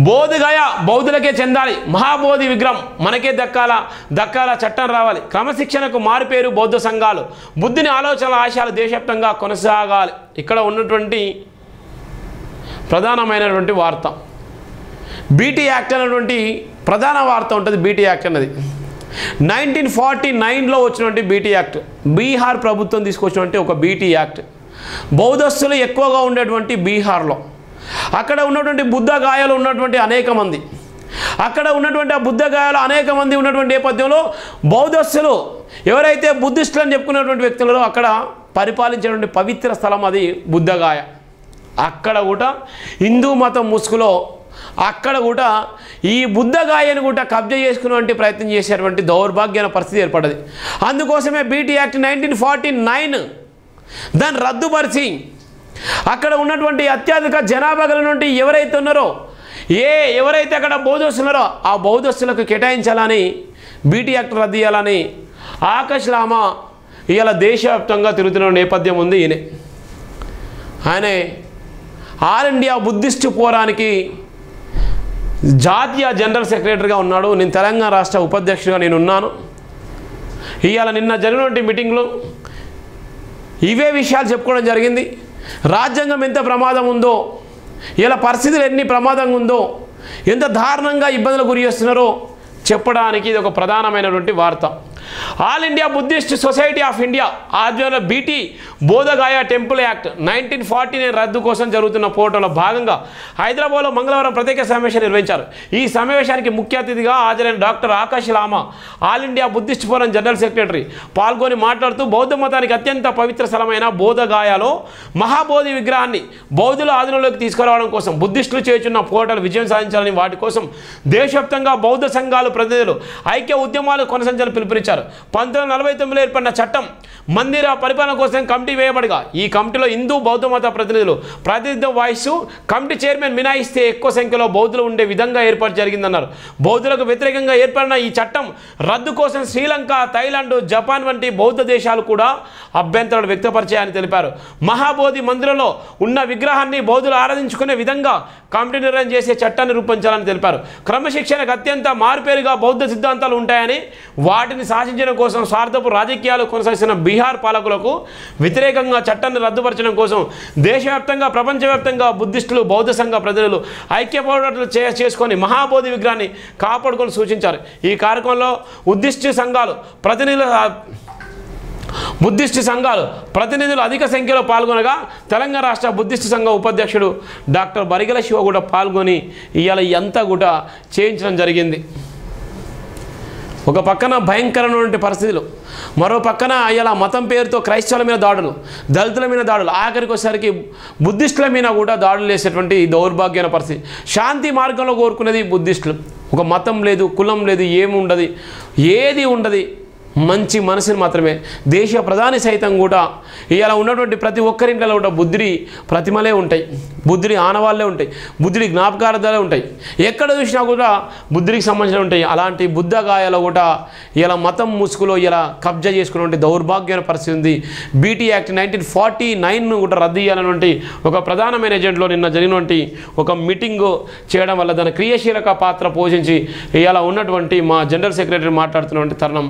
బోధగయ బౌద్ధులకే చెందాలి, మహాబోధి విగ్రహం మనకే దక్కాల చట్టం రావాలి, క్రమశిక్షణకు మారుపేరు బౌద్ధ సంఘాలు, బుద్ధిని ఆలోచనల ఆశయాలు దేశవ్యాప్తంగా కొనసాగాలి. ఇక్కడ ఉన్నటువంటి ప్రధానమైనటువంటి వార్త బీటీ యాక్ట్ అనేటువంటి ప్రధాన వార్త ఉంటుంది. బీటీ యాక్ట్ అన్నది 1949లో వచ్చినటువంటి బీటీ యాక్ట్, బీహార్ ప్రభుత్వం తీసుకొచ్చినటువంటి ఒక బీటీ యాక్ట్. బౌద్ధస్తులు ఎక్కువగా ఉండేటువంటి బీహార్లో అక్కడ ఉన్నటువంటి బుద్ధ గాయాలు ఉన్నటువంటి అనేక మంది, అక్కడ ఉన్నటువంటి ఆ బుద్ధ గాయాలు అనేక మంది ఉన్నటువంటి నేపథ్యంలో బౌద్ధస్తులు ఎవరైతే బుద్ధిస్టులు అని చెప్పుకున్నటువంటి వ్యక్తులలో అక్కడ పరిపాలించేటువంటి పవిత్ర స్థలం అది బుద్ధగాయ. అక్కడ కూడా హిందూ మతం ముసుగులో అక్కడ కూడా ఈ బుద్ధగాయను కూడా కబ్జా చేసుకునేటువంటి ప్రయత్నం చేసేటువంటి దౌర్భాగ్యమైన పరిస్థితి ఏర్పడ్డది. అందుకోసమే బీటీ యాక్ట్ 1949 దాన్ని రద్దుపరిచి అక్కడ ఉన్నటువంటి అత్యధిక జనాభా కలిగినటువంటి ఎవరైతే ఉన్నారో ఎవరైతే అక్కడ బౌద్ధస్తులున్నారో ఆ బౌద్ధస్తులకు కేటాయించాలని బీటీ యాక్ట్ రద్దు చేయాలని ఆకాష్ లామా ఇవాళ దేశవ్యాప్తంగా తిరుగుతున్న నేపథ్యం ఉంది. ఆయనే ఆల్ ఇండియా బుద్ధిస్ట్ ఫోరానికి జాతీయ జనరల్ సెక్రటరీగా ఉన్నాడు. నేను తెలంగాణ రాష్ట్ర ఉపాధ్యక్షుడిగా నేను ఉన్నాను. ఇవాళ నిన్న జరిగినటువంటి మీటింగ్లో ఇవే విషయాలు చెప్పుకోవడం జరిగింది. రాజ్యాంగం ఎంత ప్రమాదం ఉందో, ఇలా పరిస్థితులు ఎన్ని ప్రమాదంగా ఉందో, ఎంత దారుణంగా ఇబ్బందులకు గురి చేస్తున్నారో చెప్పడానికి ఇది ఒక ప్రధానమైనటువంటి వార్త. All India Buddhist society of India ఆధ్వర్యంలో బీటీ బోధగాయ టెంపుల్ యాక్ట్ 1949 రద్దు కోసం జరుగుతున్న పోరాటంలో భాగంగా హైదరాబాద్లో మంగళవారం ప్రత్యేక సమావేశం నిర్వహించారు. ఈ సమావేశానికి ముఖ్య అతిథిగా హాజరైన doctor Akash Lama all India Buddhist forum general secretary పాల్గొని మాట్లాడుతూ బౌద్ధ మతానికి అత్యంత పవిత్ర స్థలమైన బోధగాయలో మహాబోధి విగ్రహాన్ని బౌద్ధుల ఆధీనంలోకి తీసుకురావడం కోసం బుద్ధిస్టులు చేస్తున్న పోరాటాలు విజయం సాధించాలని, వాటి కోసం దేశవ్యాప్తంగా బౌద్ధ సంఘాలు ప్రతినిధులు ఐక్య ఉద్యమాలు కొనసాగించాలని పిలుపునిచ్చారు. 1949లో ఏర్పడిన చట్టం మందిర పరిపాలన కోసం కమిటీ వేయబడగా ఈ కమిటీలో హిందూ బౌద్ధ మత ప్రతినిధులు ప్రాతినిధ్యం వహిస్తూ కమిటీ చైర్మన్ మినహాయిస్తే ఎక్కువ సంఖ్యలో బౌద్ధులు ఉండే విధంగా ఏర్పాటు జరిగిందన్నారు. బౌద్ధులకు వ్యతిరేకంగా ఏర్పడిన ఈ చట్టం రద్దు కోసం శ్రీలంక, థాయిలాండ్, జపాన్ వంటి బౌద్ధ దేశాలు కూడా అభ్యంతరాలు వ్యక్తపరిచాయని తెలిపారు. మహాబోధి మందిరంలో ఉన్న విగ్రహాన్ని బౌద్ధులు ఆరాధించుకునే విధంగా కమిటీ నిర్ణయం చేసే చట్టాన్ని రూపొందించాలని తెలిపారు. క్రమశిక్షణకు అత్యంత మారుపేరుగా బౌద్ధ సిద్ధాంతాలు ఉంటాయని, వాటిని శాసించడం కోసం స్వార్థపు రాజకీయాలు కొనసాగిస్తున్న బీహార్ పాలకులకు వ్యతిరేకంగా చట్టాన్ని రద్దుపరచడం కోసం దేశవ్యాప్తంగా ప్రపంచవ్యాప్తంగా బుద్ధిస్టులు, బౌద్ధ సంఘ ప్రజలు ఐక్య పోరాటాలు చేసుకొని మహాబోధి విగ్రహాన్ని కాపాడుకొని సూచించారు. ఈ కార్యక్రమంలో బుద్ధిస్ట్ సంఘాలు ప్రతినిధులు అధిక సంఖ్యలో పాల్గొనగా తెలంగాణ రాష్ట్ర బుద్ధిస్ట్ సంఘం ఉపాధ్యక్షుడు డాక్టర్ బరిగల శివ కూడా పాల్గొని ఇవాళ అంతా కూడా చేయించడం జరిగింది. ఒక పక్కన భయంకరమైనటువంటి పరిస్థితులు, మరో పక్కన ఇలా మతం పేరుతో క్రైస్తవుల మీద దాడులు, దళితుల మీద దాడులు, ఆఖరికి వచ్చేసరికి బుద్ధిస్టుల మీద కూడా దాడులు వేసేటువంటి దౌర్భాగ్యమైన పరిస్థితి. శాంతి మార్గంలో కోరుకునేది బుద్ధిస్టులు. ఒక మతం లేదు, కులం లేదు, ఏది ఉండదు, మంచి మనసుని మాత్రమే. దేశ ప్రధాని సైతం కూడా ఇలా ఉన్నటువంటి ప్రతి ఒక్కరింట్లో కూడా బుద్ధుడి ప్రతిమలే ఉంటాయి, బుద్ధుడి ఆనవాళ్ళే ఉంటాయి, బుద్ధుడి జ్ఞాపకార్థాలే ఉంటాయి, ఎక్కడ చూసినా కూడా బుద్ధుడికి సంబంధించిన ఉంటాయి. అలాంటి బుద్ధగాయాలు కూడా ఇలా మతం ముసుగులో ఇలా కబ్జా చేసుకున్నటువంటి దౌర్భాగ్యమైన పరిస్థితి ఉంది. బీటీ యాక్ట్ 1949 కూడా రద్దు చేయాలన్నటువంటి ఒక ప్రధానమైన ఎజెంట్లో నిన్న జరిగినటువంటి ఒక మీటింగ్ చేయడం వల్ల దాని క్రియాశీలక పాత్ర పోషించి ఇలా ఉన్నటువంటి మా జనరల్ సెక్రటరీ మాట్లాడుతున్నటువంటి తరుణం